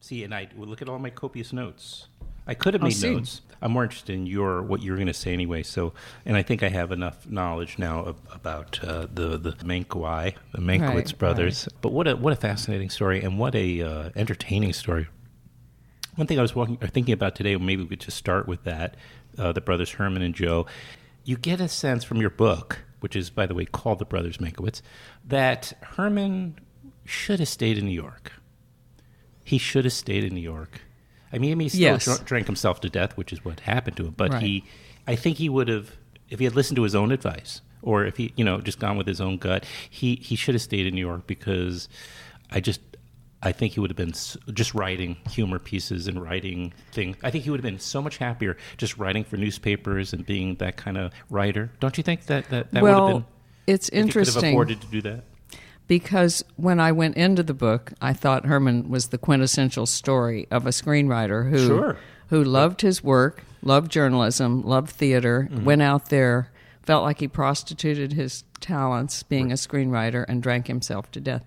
See, and I look at all my copious notes. I could have made notes. I'm more interested in what you're going to say anyway. So, and I think I have enough knowledge now about the Mankiewicz brothers. Right. But what a fascinating story, and what a entertaining story. One thing I was thinking about today, maybe we could just start with that, the brothers Herman and Joe. You get a sense from your book, which is, by the way, called The Brothers Mankiewicz, that Herman should have stayed in New York. He should have stayed in New York. I mean, he still drank himself to death, which is what happened to him. But I think he would have, if he had listened to his own advice, or if he, just gone with his own gut, he should have stayed in New York, because I think he would have been just writing humor pieces and writing things. I think he would have been so much happier just writing for newspapers and being that kind of writer. Don't you think that would have been? It's interesting. He could have afforded to do that. Because when I went into the book, I thought Herman was the quintessential story of a screenwriter who loved his work, loved journalism, loved theater, went out there, felt like he prostituted his talents being a screenwriter, and drank himself to death.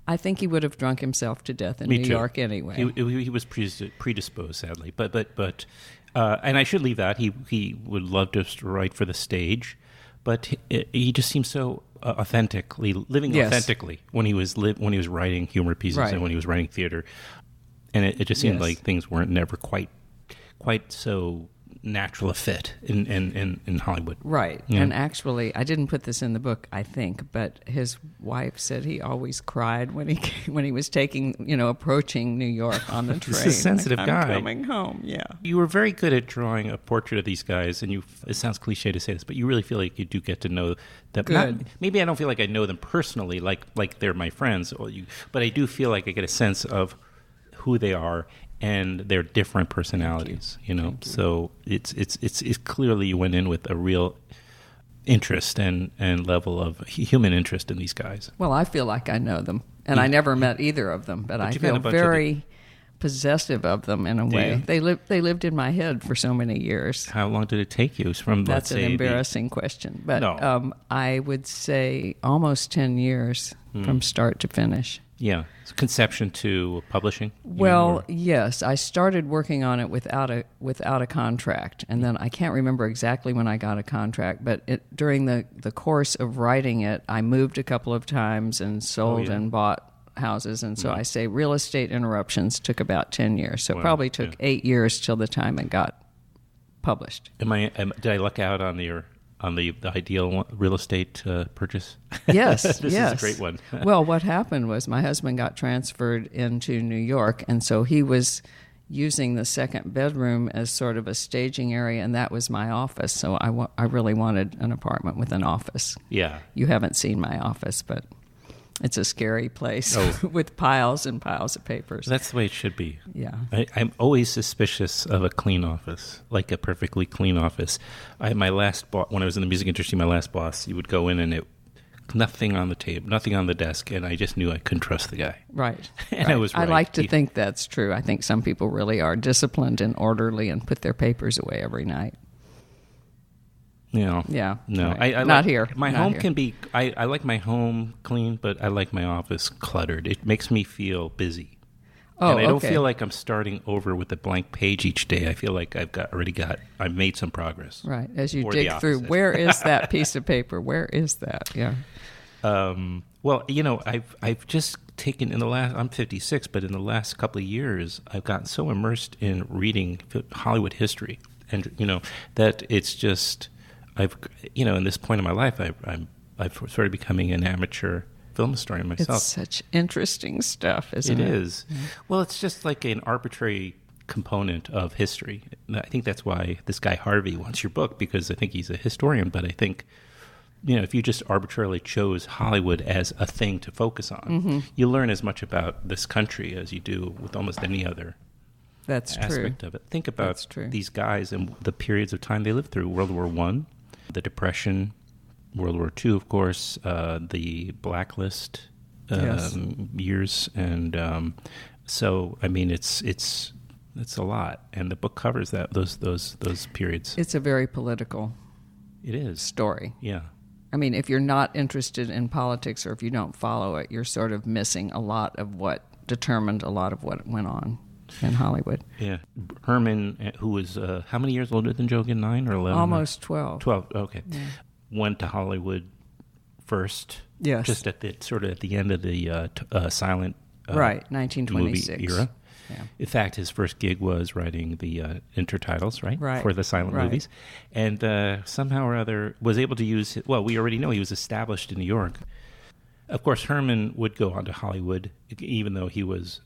I think he would have drunk himself to death in New York anyway. He was predisposed, sadly. But and I should leave that. He would love to write for the stage, but he just seemed so living authentically when he was writing humor pieces and when he was writing theater, and it just seemed like things weren't never quite so natural a fit in Hollywood. Right. Yeah. And actually, I didn't put this in the book, I think, but his wife said he always cried when he was approaching New York on the train. He's a sensitive guy. I'm coming home, yeah. You were very good at drawing a portrait of these guys, and it sounds cliche to say this, but you really feel like you do get to know them. Good. Maybe I don't feel like I know them personally, like they're my friends, but I do feel like I get a sense of who they are and their different personalities, So it's clearly you went in with a real interest and level of human interest in these guys. Well, I feel like I know them, and I never met either of them, but I feel very possessive of them in a way. They lived in my head for so many years. How long did it take you? That's an embarrassing question, but no. I would say almost 10 years from start to finish. Yeah, conception to publishing. Well, yes, I started working on it without a contract, and then I can't remember exactly when I got a contract. But during the course of writing it, I moved a couple of times and sold and bought houses, and so I say real estate interruptions took about 10 years. So it probably took 8 years till the time it got published. Did I luck out on the ideal real estate purchase? Yes, this is a great one. Well, what happened was my husband got transferred into New York, and so he was using the second bedroom as sort of a staging area, and that was my office. So I really wanted an apartment with an office. Yeah. You haven't seen my office, but it's a scary place with piles and piles of papers. That's the way it should be. Yeah. I'm always suspicious of a clean office, like a perfectly clean office. My last boss, when I was in the music industry, my last boss, you would go in and nothing on the table, nothing on the desk, and I just knew I couldn't trust the guy. Right. And I was right. I like to think that's true. I think some people really are disciplined and orderly and put their papers away every night. Yeah. No. Right. I not here. My not home here. can be, I like my home clean, but I like my office cluttered. It makes me feel busy. Oh, and I don't feel like I'm starting over with a blank page each day. I feel like I've made some progress. Right. As you dig through, where is that piece of paper? Where is that? Yeah. Well, I've just taken I'm 56, but in the last couple of years, I've gotten so immersed in reading Hollywood history, and that it's just in this point in my life, I've started becoming an amateur film historian myself. It's such interesting stuff, isn't it? It is. Yeah. Well, it's just like an arbitrary component of history. I think that's why this guy Harvey wants your book, because I think he's a historian, but I think if you just arbitrarily chose Hollywood as a thing to focus on, you learn as much about this country as you do with almost any other aspect of it. Think about these guys and the periods of time they lived through. World War I, the Depression, World War II, of course, the Blacklist years, and so I mean it's a lot, and the book covers those periods. It's a very political story. Yeah. I mean, if you're not interested in politics or if you don't follow it, you're sort of missing a lot of what determined a lot of what went on in Hollywood. Yeah. Herman, who was how many years older than Joe again, 9 or 11? Almost 12. 12, okay. Yeah. Went to Hollywood first. Yes. Just at the end of the silent right, 1926. movie era. Yeah. In fact, his first gig was writing the intertitles, right? For the silent right. movies. And somehow or other was able to use, we already know he was established in New York. Of course, Herman would go on to Hollywood, even though he was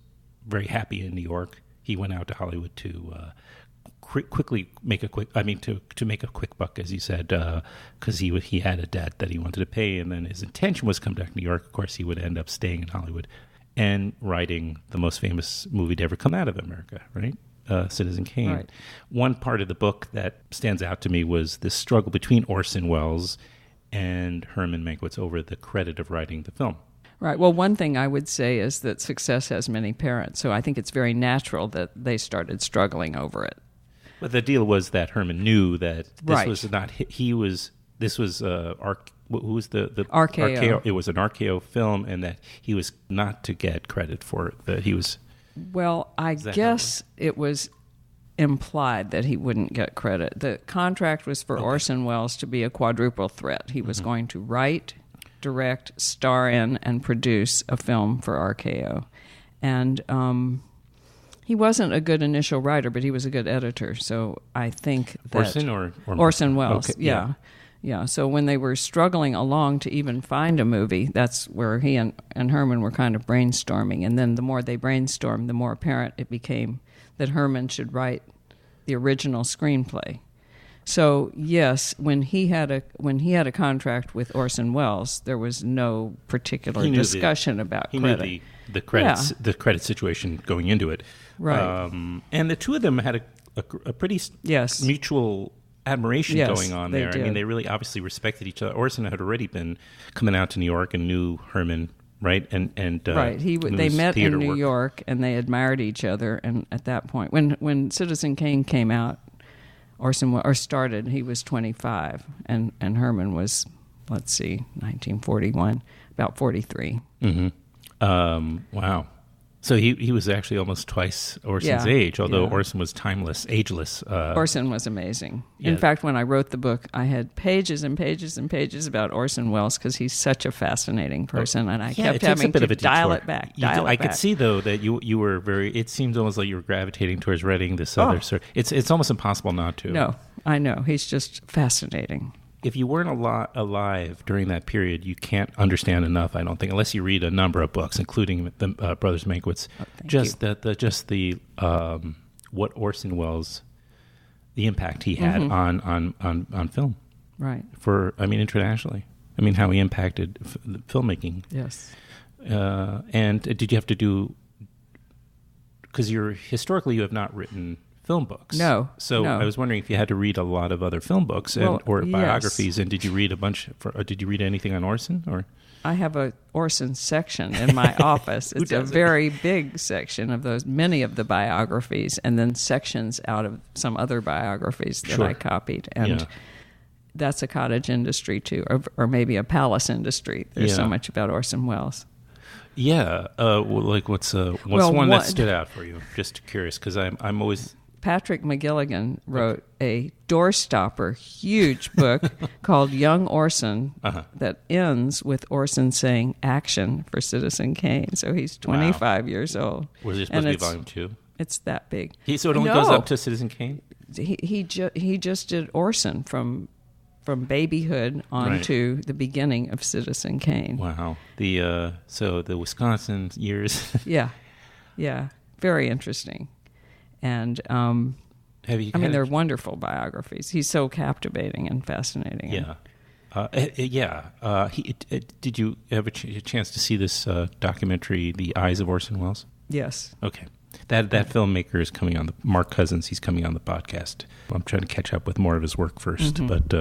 very happy in New York. He went out to Hollywood to quickly make to make a quick buck, as you said, because he had a debt that he wanted to pay, and then his intention was to come back to New York. Of course, he would end up staying in Hollywood and writing the most famous movie to ever come out of America, right? Citizen Kane. Right. One part of the book that stands out to me was this struggle between Orson Welles and Herman Mankiewicz over the credit of writing the film. Right. Well, one thing I would say is that success has many parents, so I think it's very natural that they started struggling over it. But the deal was that Herman knew that this right. was not he was. This was who was the RKO. It was an RKO film, and that he was not to get credit for it. That he was. Well, I guess it was implied that he wouldn't get credit. The contract was for Orson Welles to be a quadruple threat. He was going to write, direct, star in, and produce a film for RKO. And he wasn't a good initial writer, but he was a good editor. So I think that... Orson or Orson Welles, okay, yeah. So when they were struggling along to even find a movie, that's where he and Herman were kind of brainstorming. And then the more they brainstormed, the more apparent it became that Herman should write the original screenplay. So yes, when he had a contract with Orson Welles, there was no particular discussion about credit. He knew the credit situation going into it, right? And the two of them had a pretty mutual admiration going on there. Did. I mean, they really obviously respected each other. Orson had already been coming out to New York and knew Herman, right? And right, they met in New York and they admired each other. And at that point, when Citizen Kane came out, started, he was 25, and Herman was, 1941, about 43. Mm-hmm. Wow. So he was actually almost twice Orson's age, although Orson was timeless, ageless. Orson was amazing. Yeah. In fact, when I wrote the book, I had pages and pages and pages about Orson Welles because he's such a fascinating person, and I kept having to dial it back. I could see, though, that you were very... It seems almost like you were gravitating towards writing this other... It's almost impossible not to. No, I know. He's just fascinating. If you weren't alive during that period, you can't understand enough, I don't think, unless you read a number of books, including the Brothers Mankiewicz. What Orson Welles, the impact he had on film, right? Internationally. How he impacted filmmaking. Yes. And did you have to do? Because historically you have not written film books. No. So I was wondering if you had to read a lot of other film books or biographies, and did you read a bunch? Did you read anything on Orson? Or I have a Orson section in my office. It's a very big section of those, many of the biographies, and then sections out of some other biographies that I copied. And that's a cottage industry too, or maybe a palace industry. There's so much about Orson Welles. Yeah. What's one that stood out for you? Just curious, because I'm always... Patrick McGilligan wrote a doorstopper, huge book called Young Orson that ends with Orson saying action for Citizen Kane. So he's 25 years old. Was it supposed to be volume 2? It's that big. So it only goes up to Citizen Kane? He just did Orson from babyhood on to the beginning of Citizen Kane. Wow. So the Wisconsin years. Yeah. Very interesting. And they're wonderful biographies. He's so captivating and fascinating. Yeah. Did you have a chance to see this documentary, The Eyes of Orson Welles? Yes. Okay. That filmmaker is coming on Mark Cousins. He's coming on the podcast. I'm trying to catch up with more of his work first, but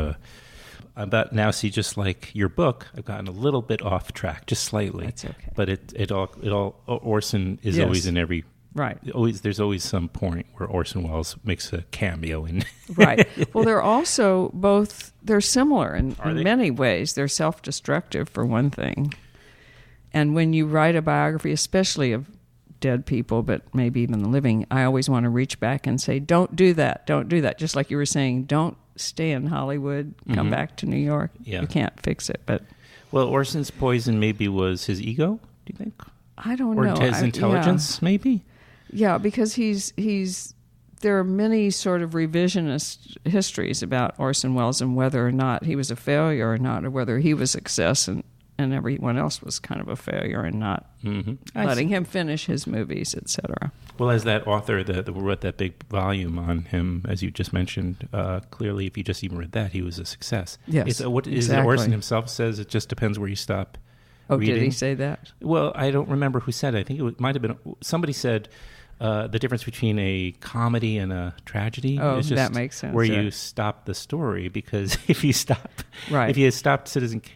about now, see, just like your book, I've gotten a little bit off track, just slightly. That's okay. But it all Orson is always in every. Right. There's always some point where Orson Welles makes a cameo in. Right. Well, they're also they're similar in many ways. They're self-destructive, for one thing. And when you write a biography, especially of dead people, but maybe even the living, I always want to reach back and say, don't do that. Don't do that. Just like you were saying, don't stay in Hollywood. Come back to New York. Yeah. You can't fix it. But well, Orson's poison maybe was his ego, do you think? I don't know. Or his intelligence, maybe? Yeah, because there are many sort of revisionist histories about Orson Welles and whether or not he was a failure or not, or whether he was a success and everyone else was kind of a failure and not letting him finish his movies, etc. Well, as that author that wrote that big volume on him, as you just mentioned, clearly if you just even read that, he was a success. Yes, exactly. Orson himself says it just depends where you stop reading. Did he say that? Well, I don't remember who said it. I think it might have been, somebody said the difference between a comedy and a tragedy is just that makes sense. Where you stop the story, because if you stopped Citizen Kane,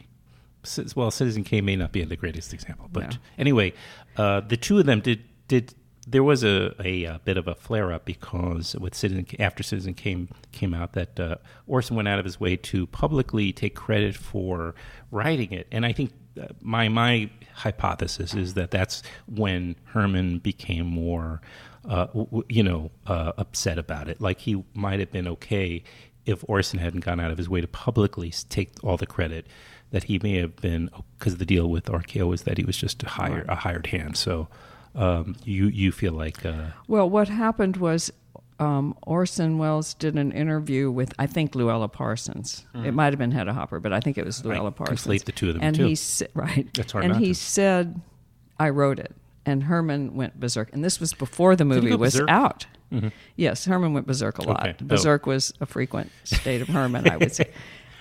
well, Citizen Kane may not be the greatest example, but anyway, the two of them did. There was a bit of a flare up because after Citizen Kane came out, that Orson went out of his way to publicly take credit for writing it, and I think my hypothesis is that that's when Herman became more, upset about it. Like, he might have been okay if Orson hadn't gone out of his way to publicly take all the credit. That he may have been, because the deal with RKO was that he was just a hired hand. So you feel like... Well, what happened was Orson Welles did an interview with, I think, Luella Parsons. It might have been Hedda Hopper, but I think it was Luella Parsons. Conflate the two of them, and too. That's hard. And he said, I wrote it. And Herman went berserk. And this was before the movie was out. Mm-hmm. Yes, Herman went berserk a lot. Okay. Berserk was a frequent state of Herman, I would say.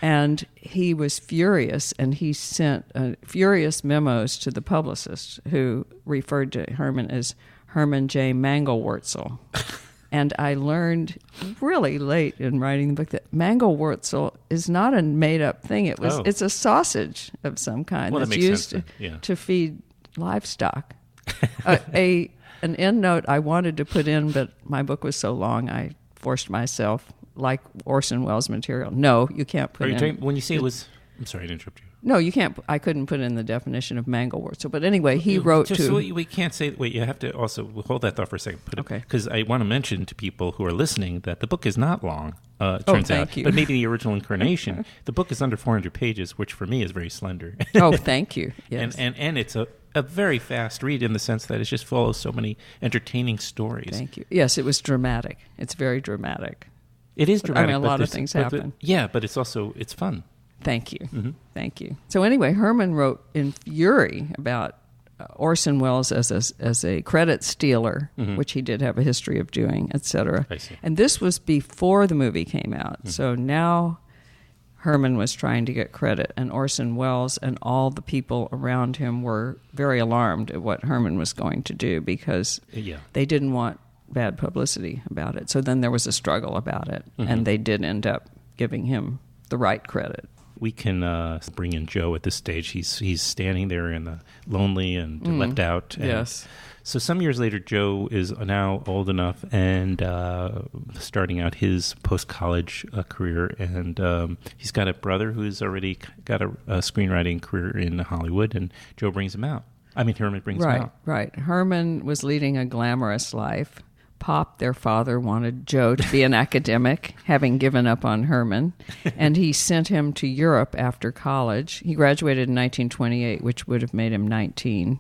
And he was furious, and he sent furious memos to the publicist, who referred to Herman as Herman J. Mankiewicz. And I learned really late in writing the book that Mankiewicz is not a made-up thing. It's a sausage of some kind that's used to feed livestock. An endnote I wanted to put in, but my book was so long, I forced myself, like Orson Welles material. No, you can't put in. When you say it was... I'm sorry to interrupt you. No, you can't. I couldn't put in the definition of Mankiewicz. But anyway, he wrote to... So we can't say... Wait, you have to also... Hold that thought for a second. Okay. Because I want to mention to people who are listening that the book is not long, it turns out. Thank you. But maybe the original incarnation. The book is under 400 pages, which for me is very slender. Oh, thank you. Yes. And it's a very fast read in the sense that it just follows so many entertaining stories. Thank you. Yes, it was dramatic. It's very dramatic. It is dramatic. I mean, a lot of things happen. But it's fun. Thank you. Mm-hmm. Thank you. So anyway, Herman wrote in fury about Orson Welles as a credit stealer, which he did have a history of doing, etc. And this was before the movie came out. Mm-hmm. So now Herman was trying to get credit, and Orson Welles and all the people around him were very alarmed at what Herman was going to do, because they didn't want bad publicity about it. So then there was a struggle about it, and they did end up giving him the right credit. We can bring in Joe at this stage. He's standing there in the lonely and left out. And yes. So some years later, Joe is now old enough and starting out his post-college career. And he's got a brother who's already got a screenwriting career in Hollywood, and Joe brings him out. Herman brings him out. Right. Herman was leading a glamorous life. Pop, their father, wanted Joe to be an academic, having given up on Herman, and he sent him to Europe after college. He graduated in 1928, which would have made him 19,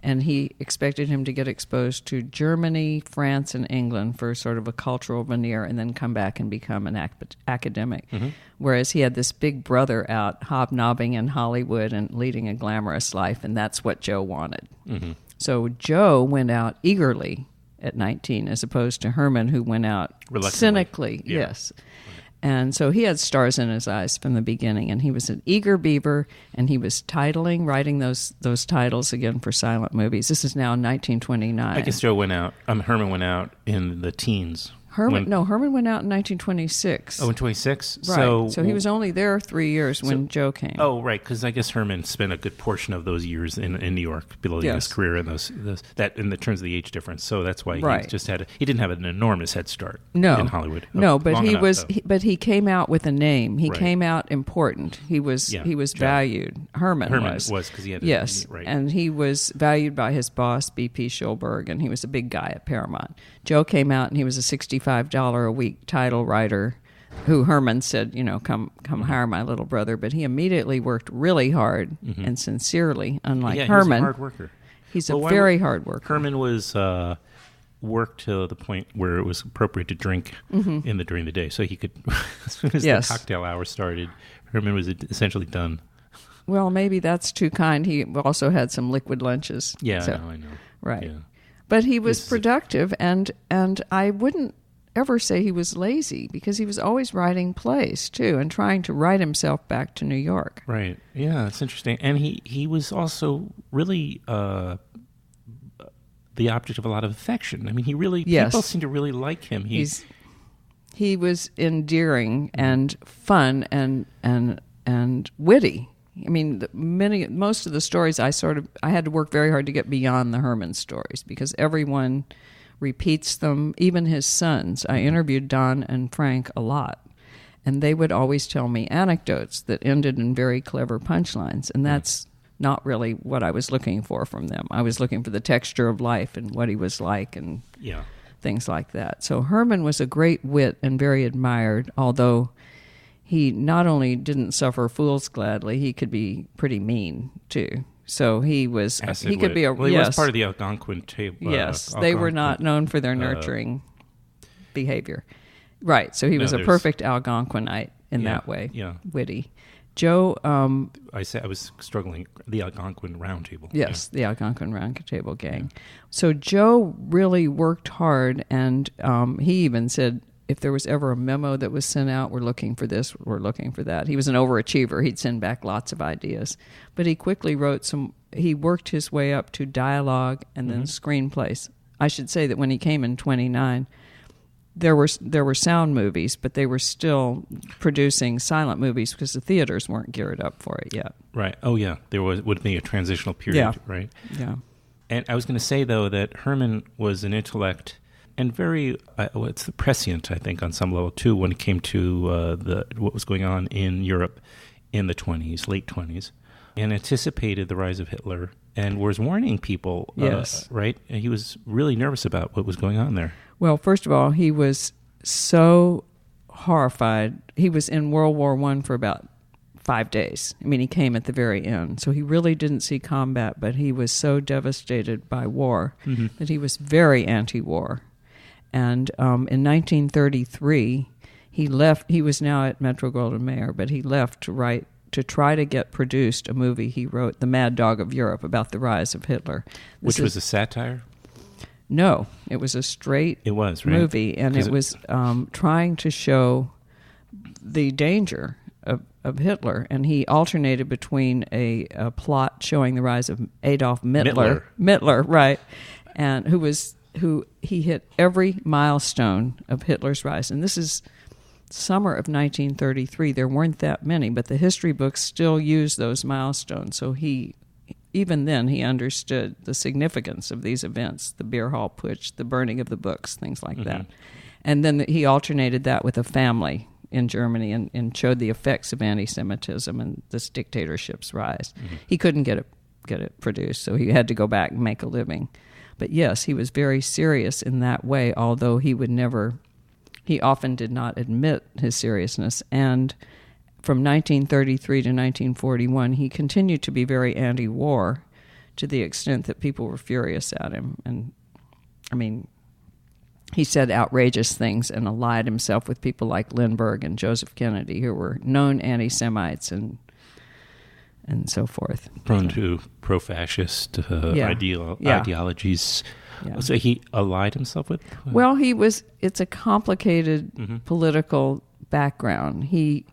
and he expected him to get exposed to Germany, France, and England for sort of a cultural veneer, and then come back and become an academic. Mm-hmm. Whereas he had this big brother out hobnobbing in Hollywood and leading a glamorous life, and that's what Joe wanted. Mm-hmm. So Joe went out eagerly at 19, as opposed to Herman, who went out cynically. Yeah. Yes. And so he had stars in his eyes from the beginning, and he was an eager beaver, and he was writing those titles again for silent movies. This is now 1929. I guess Herman went out in the teens. Herman went out in 1926. Oh, in 26? Right. So he was only there 3 years when Joe came. Oh, right, because I guess Herman spent a good portion of those years in New York, building his career in in the terms of the age difference. So that's why he just he didn't have an enormous head start in Hollywood. No, but he came out with a name. He came out important. He was valued. Herman was because he had right. And he was valued by his boss, B.P. Schulberg, and he was a big guy at Paramount. Joe came out and he was a $65 a week title writer who Herman said, come hire my little brother. But he immediately worked really hard and sincerely, unlike Herman. He's a hard worker. He's a very hard worker. Herman was worked to the point where it was appropriate to drink during the day. So he could, as soon as the cocktail hour started, Herman was essentially done. Well, maybe that's too kind. He also had some liquid lunches. Yeah, I know. Right. Yeah. But he was productive, and I wouldn't ever say he was lazy, because he was always writing plays, too, and trying to write himself back to New York. Right. Yeah, it's interesting. And he was also really the object of a lot of affection. I mean, people seem to really like him. He was endearing and fun and witty. I mean, most of the stories I had to work very hard to get beyond the Herman stories, because everyone repeats them, even his sons. I interviewed Don and Frank a lot, and they would always tell me anecdotes that ended in very clever punchlines, and that's not really what I was looking for from them. I was looking for the texture of life and what he was like and things like that. So Herman was a great wit and very admired, although he not only didn't suffer fools gladly, he could be pretty mean, too. So he was... he could be he was part of the Algonquin table. Yes, they were not known for their nurturing behavior. Right, so he was a perfect Algonquinite in that way. Yeah. Witty. Joe... I was struggling. The Algonquin Round Table. Yes, the Algonquin Round Table gang. Yeah. So Joe really worked hard, and he even said, if there was ever a memo that was sent out, we're looking for this, we're looking for that. He was an overachiever. He'd send back lots of ideas. But he quickly he worked his way up to dialogue and then screenplays. I should say that when he came in 29, there were sound movies, but they were still producing silent movies because the theaters weren't geared up for it yet. Right. Oh, yeah. There would be a transitional period, right? Yeah. And I was going to say, though, that Herman was an intellect and very, it's prescient, I think, on some level, too, when it came to what was going on in Europe in the late 20s, and anticipated the rise of Hitler and was warning people, right? And he was really nervous about what was going on there. Well, first of all, he was so horrified. He was in World War I for about 5 days. I mean, he came at the very end. So he really didn't see combat, but he was so devastated by war that he was very anti-war. And in 1933, he left. He was now at Metro-Goldwyn-Mayer, but he left to try to get produced a movie he wrote, The Mad Dog of Europe, about the rise of Hitler. Which was a satire? No, it was a straight movie, and it was trying to show the danger of Hitler, and he alternated between a plot showing the rise of Adolf Hitler, right, and who he hit every milestone of Hitler's rise. And this is summer of 1933. There weren't that many, but the history books still use those milestones. So even then, he understood the significance of these events, the beer hall putsch, the burning of the books, things like that. And then he alternated that with a family in Germany and showed the effects of anti-Semitism and this dictatorship's rise. He couldn't get it produced, so he had to go back and make a living. But yes, he was very serious in that way, although he often did not admit his seriousness. And from 1933 to 1941, he continued to be very anti-war to the extent that people were furious at him. And, I mean, he said outrageous things and allied himself with people like Lindbergh and Joseph Kennedy, who were known anti-Semites and so forth. Prone to pro-fascist ideologies. Yeah. So he allied himself with? Well, it's a complicated political background. He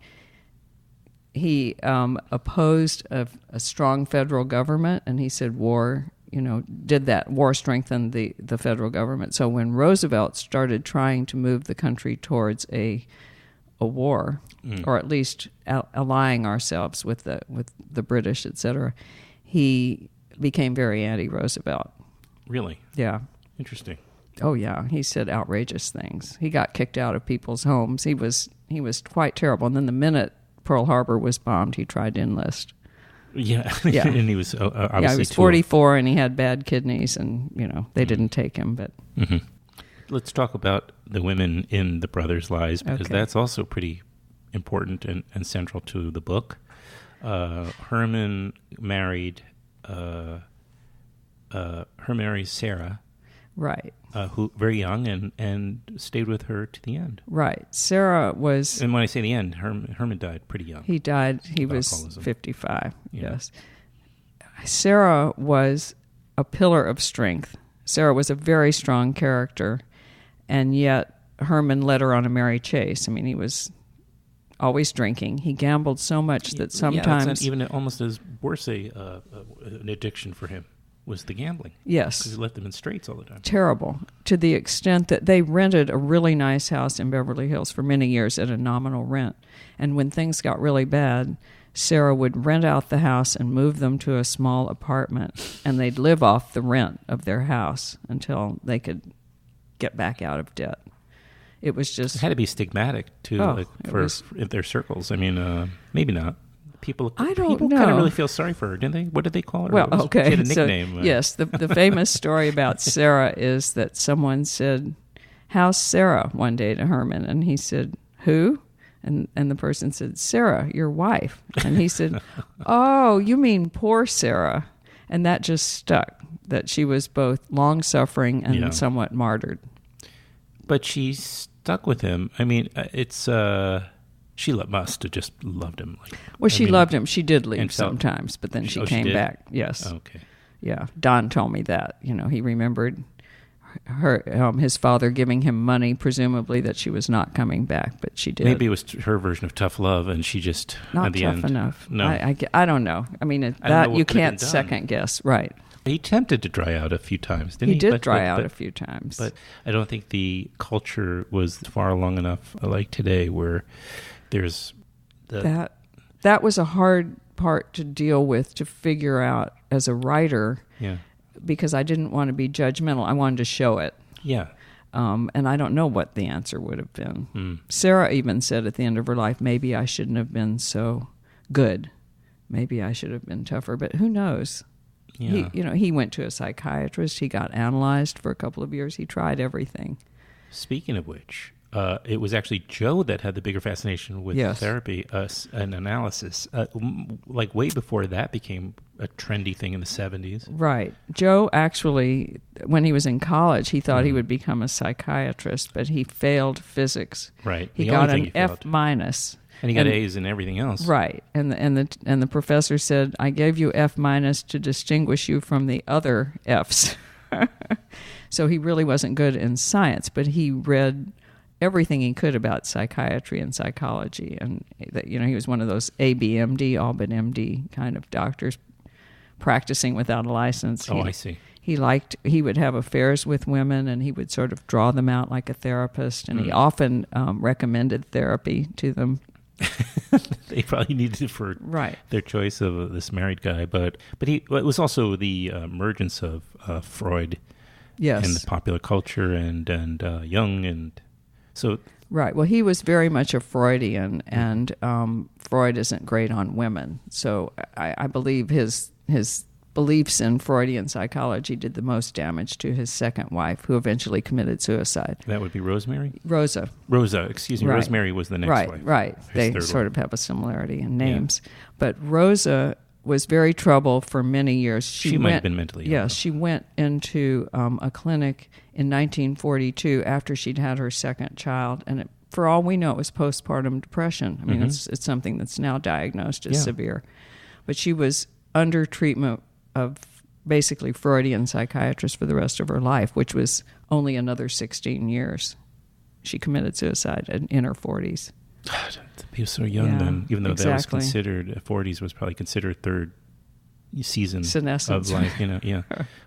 opposed a strong federal government, and he said war did that. War strengthened the federal government. So when Roosevelt started trying to move the country towards a war, or at least allying ourselves with the British, etc., he became very anti-Roosevelt. Really? Yeah. Interesting. Oh yeah, he said outrageous things. He got kicked out of people's homes. He was quite terrible. And then the minute Pearl Harbor was bombed, he tried to enlist. Yeah. Yeah. And he was obviously he was 44 and he had bad kidneys, and they didn't take him. But let's talk about the women in the brothers' lives, because that's also pretty important and central to the book. Herman married Sarah. Right. Who very young and stayed with her to the end. Right. Sarah was... And when I say the end, Herman died pretty young. He died, he was 55, yes. Sarah was a pillar of strength. Sarah was a very strong character, and yet Herman led her on a merry chase. I mean, he was always drinking. He gambled so much that sometimes... Yeah, that's not even almost as worse an addiction for him. Was the gambling. Yes. Because he let them in straits all the time. Terrible. To the extent that they rented a really nice house in Beverly Hills for many years at a nominal rent. And when things got really bad, Sarah would rent out the house and move them to a small apartment, and they'd live off the rent of their house until they could get back out of debt. It was just... It had to be stigmatic, too, for their circles. I mean, maybe not. People kind of really feel sorry for her, didn't they? What did they call her? Well, okay. She had a nickname. So, yes, the famous story about Sarah is that someone said, "How's Sarah?" one day to Herman, and he said, "Who?" And the person said, "Sarah, your wife." And he said, "Oh, you mean poor Sarah." And that just stuck, that she was both long-suffering and somewhat martyred. But she stuck with him. I mean, it's... She must have just loved him. She loved him. She did leave sometimes, but then she came back. Yes. Okay. Yeah. Don told me that. He remembered his father giving him money, presumably that she was not coming back, but she did. Maybe it was her version of tough love, and she just not at the tough end, enough. No, I don't know. I mean, that you can't second guess, right? He attempted to dry out a few times, didn't he? He did dry out a few times, but I don't think the culture was far along enough, like today, where there's that was a hard part to deal with, to figure out as a writer. Yeah. Because I didn't want to be judgmental. I wanted to show it. Yeah. And I don't know what the answer would have been. Sarah even said at the end of her life, maybe I shouldn't have been so good. Maybe I should have been tougher. But who knows? Yeah. He went to a psychiatrist. He got analyzed for a couple of years. He tried everything. Speaking of which, it was actually Joe that had the bigger fascination with therapy and analysis. Like way before that became a trendy thing in the 70s. Right. Joe actually, when he was in college, he thought he would become a psychiatrist, but he failed physics. Right. He got an F minus. And he got A's in everything else. Right. And the professor said, "I gave you F minus to distinguish you from the other Fs." So he really wasn't good in science, but he read everything he could about psychiatry and psychology, and he was one of those ABMD, all but MD kind of doctors practicing without a license. I see. He would have affairs with women, and he would sort of draw them out like a therapist, and he often recommended therapy to them. They probably needed it for their choice of this married guy, but it was also the emergence of Freud in the popular culture and Jung and so. Right. Well, he was very much a Freudian, and Freud isn't great on women. So I believe his beliefs in Freudian psychology did the most damage to his second wife, who eventually committed suicide. That would be Rosemary? Rosa, excuse me. Right. Rosemary was the next wife. Right. They sort of have a similarity in names. Yeah. But Rosa was very troubled for many years. She might have been mentally ill. Yeah, she went into a clinic in 1942 after she'd had her second child, and for all we know, it was postpartum depression. I mean, it's something that's now diagnosed as severe. But she was under treatment of basically Freudian psychiatrist for the rest of her life, which was only another 16 years. She committed suicide in her 40s. God, he was so young then, even though that was considered, 40s was probably considered third season Senescence. of life, yeah.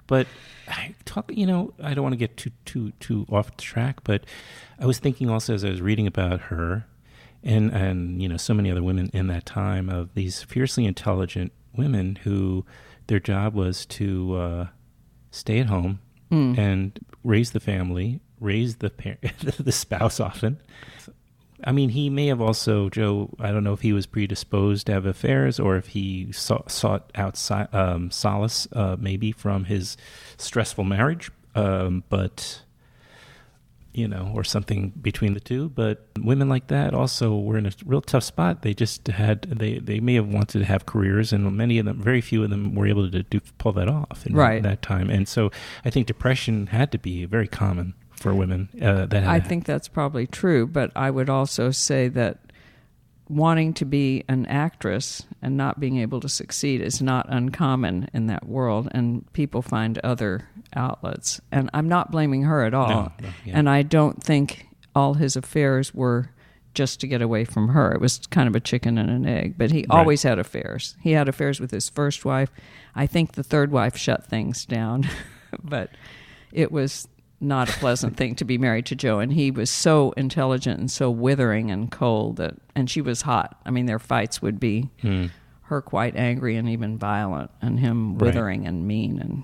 But I don't want to get too off track, but I was thinking also as I was reading about her and so many other women in that time, of these fiercely intelligent women who their job was to stay at home and raise the family, raise the the spouse often. I mean, he may have also, Joe, I don't know if he was predisposed to have affairs or if he sought out solace maybe from his stressful marriage, but, or something between the two. But women like that also were in a real tough spot. They just they may have wanted to have careers, and many of them, very few of them were able to pull that off in that time. And so I think depression had to be very common for women. I think that's probably true, but I would also say that wanting to be an actress and not being able to succeed is not uncommon in that world, and people find other outlets. And I'm not blaming her at all. No, and I don't think all his affairs were just to get away from her. It was kind of a chicken and an egg, but he always had affairs. He had affairs with his first wife. I think the third wife shut things down, but it was not a pleasant thing to be married to Joe, and he was so intelligent and so withering and cold and she was hot. I mean, their fights would be her quite angry and even violent, and him withering and mean, and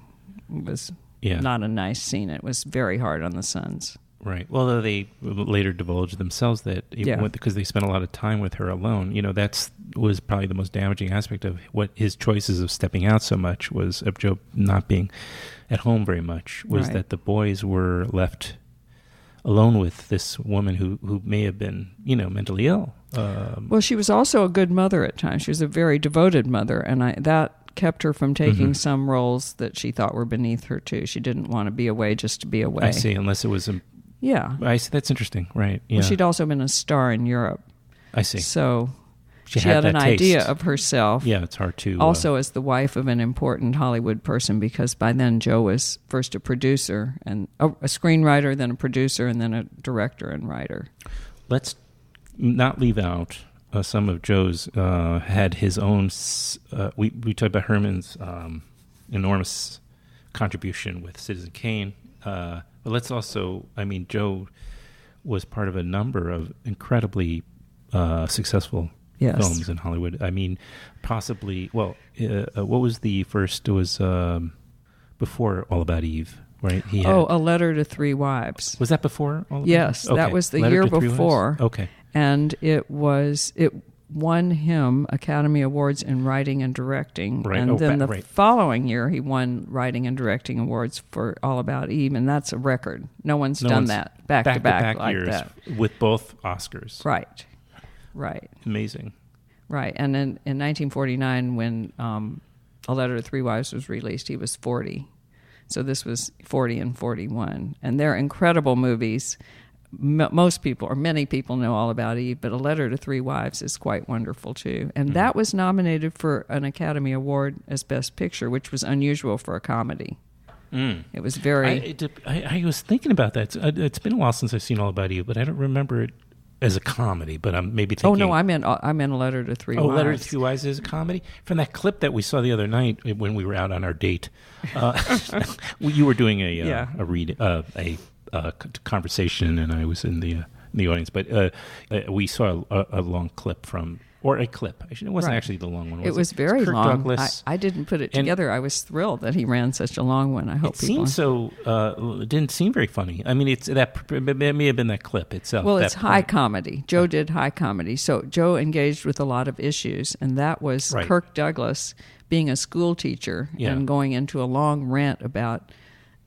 it was not a nice scene. It was very hard on the sons. Right. Well, they later divulged themselves that because they spent a lot of time with her alone. That was probably the most damaging aspect of what his choices of stepping out so much was, of Joe not being at home very much, was that the boys were left alone with this woman who may have been, mentally ill. Well, she was also a good mother at times. She was a very devoted mother, and that kept her from taking some roles that she thought were beneath her too. She didn't want to be away just to be away. I see, unless it was I see. That's interesting, right? Yeah. Well, she'd also been a star in Europe. I see. So she had an idea of herself. Yeah, it's hard to... Also as the wife of an important Hollywood person, because by then Joe was first a producer, and a screenwriter, then a producer, and then a director and writer. Let's not leave out some of Joe's... had his own... we talked about Herman's enormous contribution with Citizen Kane, but let's also, Joe was part of a number of incredibly successful films in Hollywood. Possibly, what was the first? It was before All About Eve, right? A Letter to Three Wives. Was that before All About Yes, Eve? Okay. That was the year before. Okay. And it won him Academy Awards in writing and directing. Right. And then the following year, he won writing and directing awards for All About Eve, and that's a record. No one's done that back to back like years that. With both Oscars. Right. Amazing. Right. And in 1949, when A Letter to Three Wives was released, he was 40. So this was 40 and 41. And they're incredible movies. Most people, or many people, know All About Eve, but A Letter to Three Wives is quite wonderful too. And that was nominated for an Academy Award as Best Picture, which was unusual for a comedy. It was very... I was thinking about that. It's been a while since I've seen All About Eve, but I don't remember it as a comedy, but I'm maybe thinking... Oh, no, I meant A Letter to Three Wives. A Letter to Three Wives is a comedy? From that clip that we saw the other night when we were out on our date, you were doing a conversation, and I was in the audience, but we saw a long clip from... Or a clip. It wasn't actually the long one. It was very Kirk long. Douglas. I didn't put it together. I was thrilled that he ran such a long one. I hope people... It didn't seem very funny. It may have been that clip itself. Well, it's high comedy. Joe did high comedy. So Joe engaged with a lot of issues, and that was Kirk Douglas being a school teacher and going into a long rant about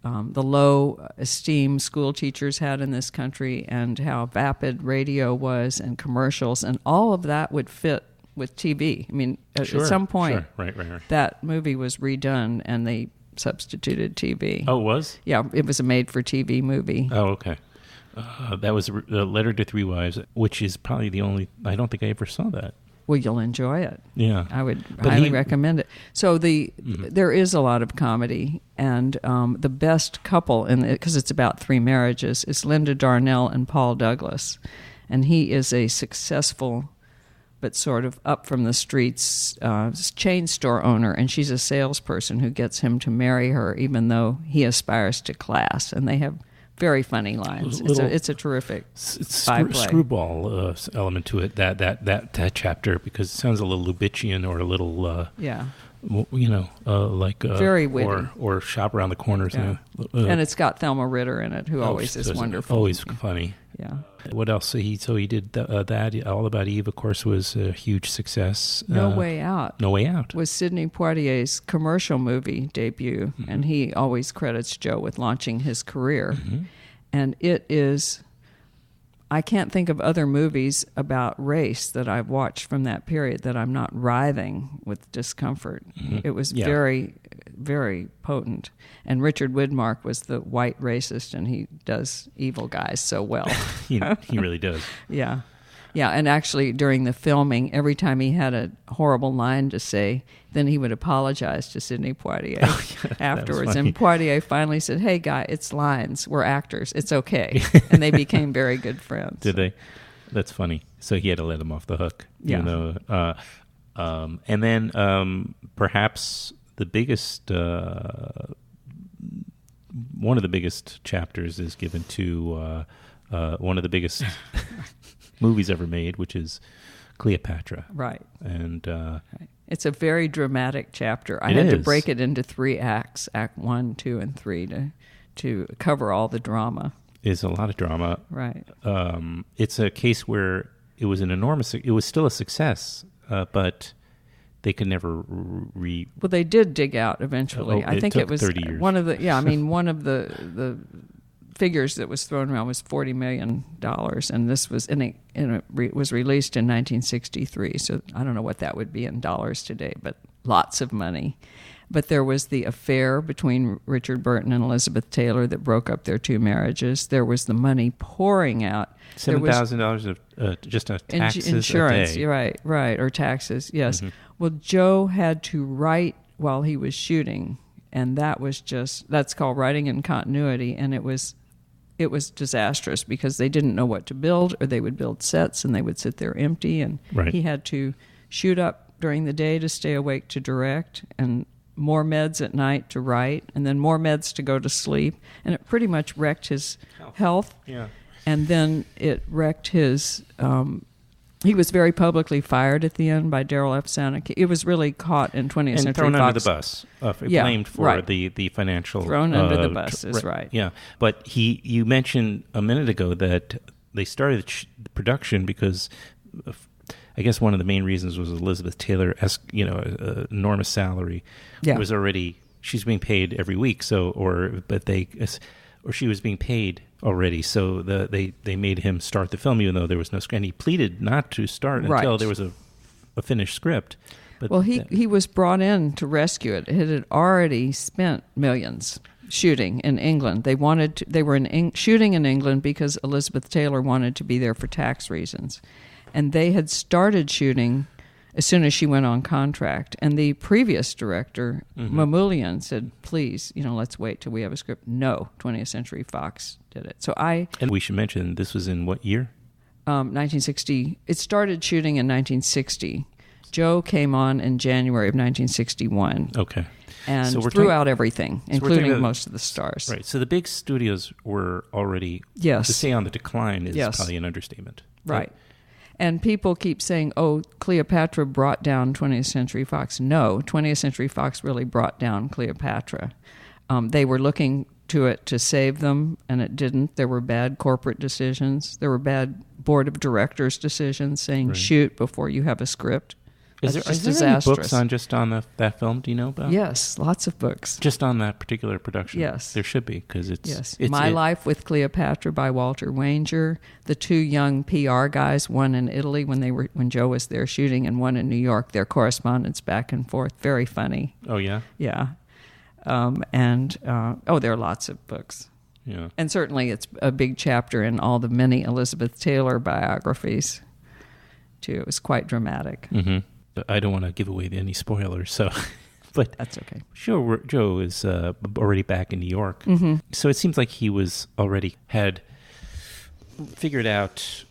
the low esteem school teachers had in this country, and how vapid radio was, and commercials, and all of that would fit with TV. At some point, that movie was redone, and they substituted TV. Oh, it was? Yeah, it was a made-for-TV movie. Oh, okay. That was A Letter to Three Wives, which is probably the only... I don't think I ever saw that. Well, you'll enjoy it. Yeah. I would highly recommend it. So there is a lot of comedy, and the best couple, because it's about three marriages, is Linda Darnell and Paul Douglas. And he is a successful but sort of up from the streets, chain store owner, and she's a salesperson who gets him to marry her, even though he aspires to class. And they have very funny lines. It's a terrific byplay. Screwball element to it. That chapter, because it sounds a little Lubitchian or a little like very witty, or Shop Around the Corners. Yeah. And it's got Thelma Ritter in it, who always is wonderful. Always funny. Yeah. What else? So he did that. All About Eve, of course, was a huge success. No Way Out. No Way Out was Sidney Poitier's commercial movie debut, and he always credits Joe with launching his career. And it is, I can't think of other movies about race that I've watched from that period that I'm not writhing with discomfort. It was very, very potent. And Richard Widmark was the white racist, and he does evil guys so well. he really does. Yeah. Yeah, and actually during the filming, every time he had a horrible line to say, then he would apologize to Sidney Poitier afterwards. And Poitier finally said, "Hey, guy, it's lines. We're actors. It's okay." And they became very good friends. Did they? That's funny. So he had to let him off the hook. Yeah. You know, and then perhaps the biggest, one of the biggest chapters is given to one of the biggest movies ever made, which is Cleopatra. Right. And it's a very dramatic chapter. I had to break it into 3 acts, Act 1, 2, and 3, to cover all the drama. It's a lot of drama. Right. It's a case where it was it was still a success, but they could never Well, they did dig out eventually. I think it was 30 years. One of the figures that was thrown around was $40 million, and this was it was released in 1963. So I don't know what that would be in dollars today, but lots of money. But there was the affair between Richard Burton and Elizabeth Taylor that broke up their 2 marriages. There was the money pouring out. $7,000 of just taxes insurance, a day. Right, or taxes. Yes. Mm-hmm. Well, Joe had to write while he was shooting, and that's called writing in continuity, and it was disastrous because they didn't know what to build, or they would build sets and they would sit there empty, and he had to shoot up during the day to stay awake to direct, and more meds at night to write, and then more meds to go to sleep, and it pretty much wrecked his health. Yeah. And then it wrecked his he was very publicly fired at the end by Darrell F. Zanuck. It was really caught in 20th Century Fox. And thrown under the bus. Yeah, blamed for the financial... Thrown under the bus is right. Yeah. But you mentioned a minute ago that they started the production because I guess one of the main reasons was Elizabeth Taylor, enormous salary, was already... She's being paid every week, or she was being paid already, so they made him start the film, even though there was no script. And he pleaded not to start until there was a finished script. But he was brought in to rescue it. It had already spent millions shooting in England. They were shooting in England because Elizabeth Taylor wanted to be there for tax reasons, and they had started shooting as soon as she went on contract. And the previous director, Mamoulian, said, "Please, let's wait till we have a script." No, 20th Century Fox did it. And we should mention, this was in what year? 1960. It started shooting in 1960. Joe came on in January of 1961. Okay. And threw out everything, including most of the stars. Right. So the big studios were already, to say on the decline is probably an understatement. Right. And people keep saying, "Oh, Cleopatra brought down 20th Century Fox." No, 20th Century Fox really brought down Cleopatra. They were looking to it to save them, and it didn't. There were bad corporate decisions. There were bad board of directors decisions saying, "Shoot before you have a script." Is there any books on that film? Do you know about? Yes, lots of books. Just on that particular production? Yes. There should be, because it's... My Life with Cleopatra by Walter Wanger. The 2 young PR guys, one in Italy when Joe was there shooting, and one in New York, their correspondence back and forth. Very funny. Oh, yeah? Yeah. There are lots of books. Yeah. And certainly it's a big chapter in all the many Elizabeth Taylor biographies, too. It was quite dramatic. Mm-hmm. I don't want to give away any spoilers, but that's okay. Sure, Joe is already back in New York, so it seems like he was had figured out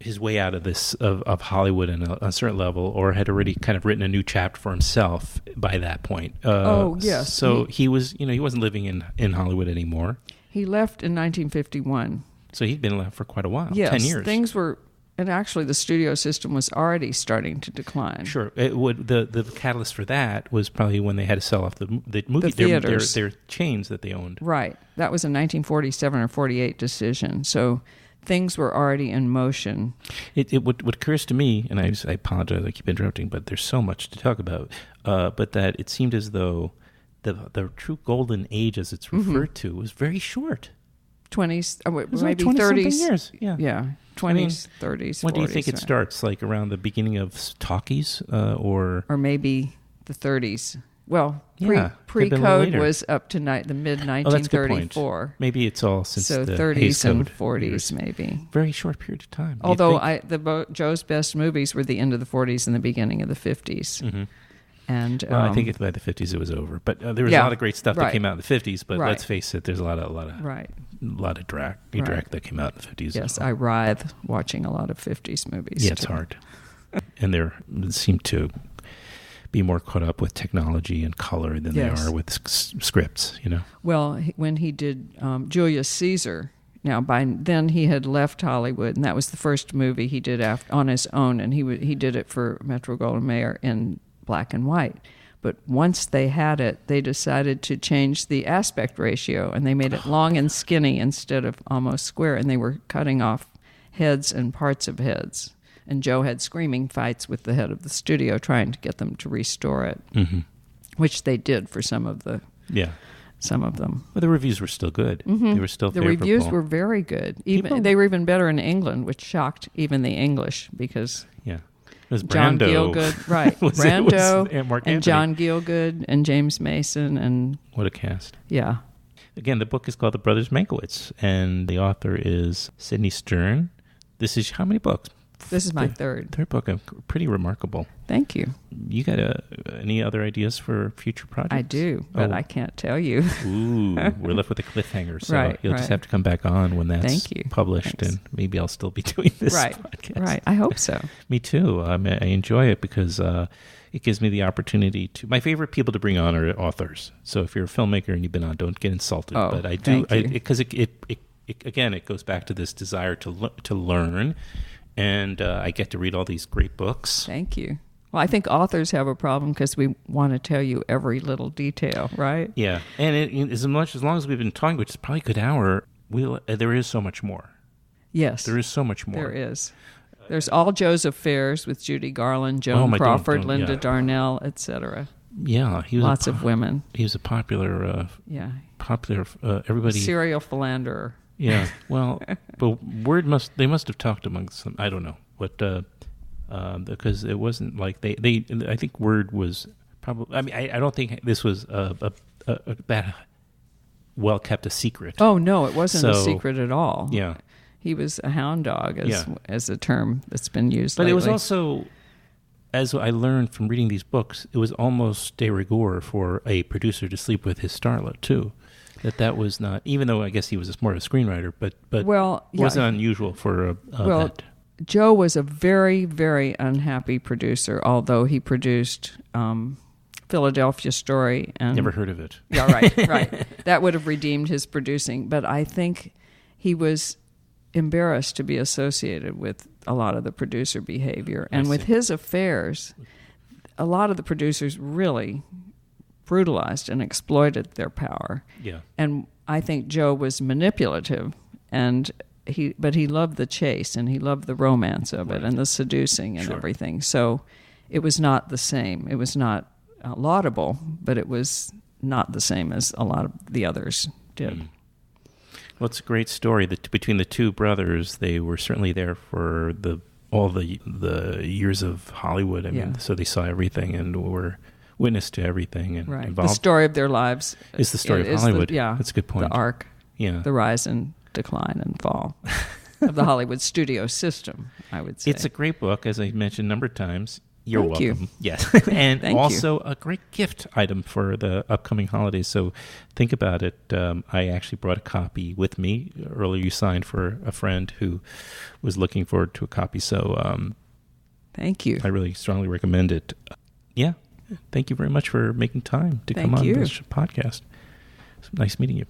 his way out of this of Hollywood on a certain level, or had already kind of written a new chapter for himself by that point. Yes. So he was, he wasn't living in Hollywood anymore. He left in 1951. So he'd been left for quite a while, yes, 10 years. Things were, and actually the studio system was already starting to decline. Sure. It would, the catalyst for that was probably when they had to sell off the movie theaters. their chains that they owned. Right. That was a 1947 or 48 decision. So things were already in motion. What occurs to me, and I apologize, I keep interrupting, but there's so much to talk about, but that it seemed as though the true golden age, as it's referred to, was very short. 20s, maybe 30s. Years. Yeah. 20s, 30s, when 40s. Do you think it starts? Like around the beginning of talkies, or maybe the 30s. Well, pre-code was up to the mid-1934. Maybe it's all since so the 30s Hays and Code 40s, years. maybe. Very short period of time. Although Joe's best movies were the end of the 40s and the beginning of the 50s. Mm-hmm. And I think by the 50s it was over. But there was a lot of great stuff that came out in the 50s. But let's face it, there's a lot of drag that came out in the 50s. Yes, I writhe watching a lot of 50s movies. Yeah, it's hard. And they seem to be more caught up with technology and color than they are with scripts, Well, when he did Julius Caesar, now by then he had left Hollywood, and that was the first movie he did on his own, and he did it for Metro-Goldwyn-Mayer in black and white. But once they had it, they decided to change the aspect ratio, and they made it long and skinny instead of almost square, and they were cutting off heads and parts of heads. And Joe had screaming fights with the head of the studio trying to get them to restore it, which they did for some of them. Well, the reviews were still good. They were still favorable. The reviews were very good. They were even better in England, which shocked even the English because it was John Brando. Gielgud, right? Brando and John Gielgud and James Mason and what a cast! Yeah. Again, the book is called The Brothers Mankiewicz, and the author is Sydney Stern. This is how many books? This is my third book. Pretty remarkable. Thank you. You got any other ideas for future projects? I do, but I can't tell you. Ooh, we're left with a cliffhanger, so you'll just have to come back on when that's published. Thanks. And maybe I'll still be doing this podcast. Right, I hope so. Me too. I enjoy it because it gives me the opportunity to... My favorite people to bring on are authors. So if you're a filmmaker and you've been on, don't get insulted. But I do, because it goes back to this desire to learn. And I get to read all these great books. Thank you. Well, I think authors have a problem because we want to tell you every little detail, right? Yeah, and as long as we've been talking, which is probably a good hour, there is so much more. Yes, there is so much more. There is. There's all Joe's affairs with Judy Garland, Joan Crawford, Linda Darnell, etc. Yeah, he was lots of women. He was a popular. Everybody serial philanderer. Yeah, well, but they must have talked amongst them. I don't know what, because it wasn't like they. I think word was probably. I mean, I don't think this was that well kept a secret. Oh no, it wasn't a secret at all. Yeah, he was a hound dog, as a term that's been used. But lately. It was also, as I learned from reading these books, it was almost de rigueur for a producer to sleep with his starlet too. That was not, even though I guess he was more of a screenwriter, but wasn't unusual for that. Joe was a very, very unhappy producer, although he produced Philadelphia Story. And never heard of it. Yeah, right. That would have redeemed his producing, but I think he was embarrassed to be associated with a lot of the producer behavior. And with his affairs, a lot of the producers really brutalized and exploited their power. Yeah. And I think Joe was manipulative, but he loved the chase and he loved the romance of it and the seducing and everything. So it was not the same. It was not laudable, but it was not the same as a lot of the others did. Mm. Well, it's a great story that between the two brothers, they were certainly there for all the years of Hollywood. I mean, so they saw everything and were witness to everything and involved. The story of their lives is the story of Hollywood. That's a good point. The arc, the rise and decline and fall of the Hollywood studio system, I would say. It's a great book, as I mentioned a number of times. You're Thank welcome. you. Yes. And Thank also a great gift item for the upcoming holidays. So think about it. I actually brought a copy with me. Earlier you signed for a friend who was looking forward to a copy. So thank you. I really strongly recommend it. Yeah. Thank you very much for making time to come Thank on you. this podcast. It's nice meeting you.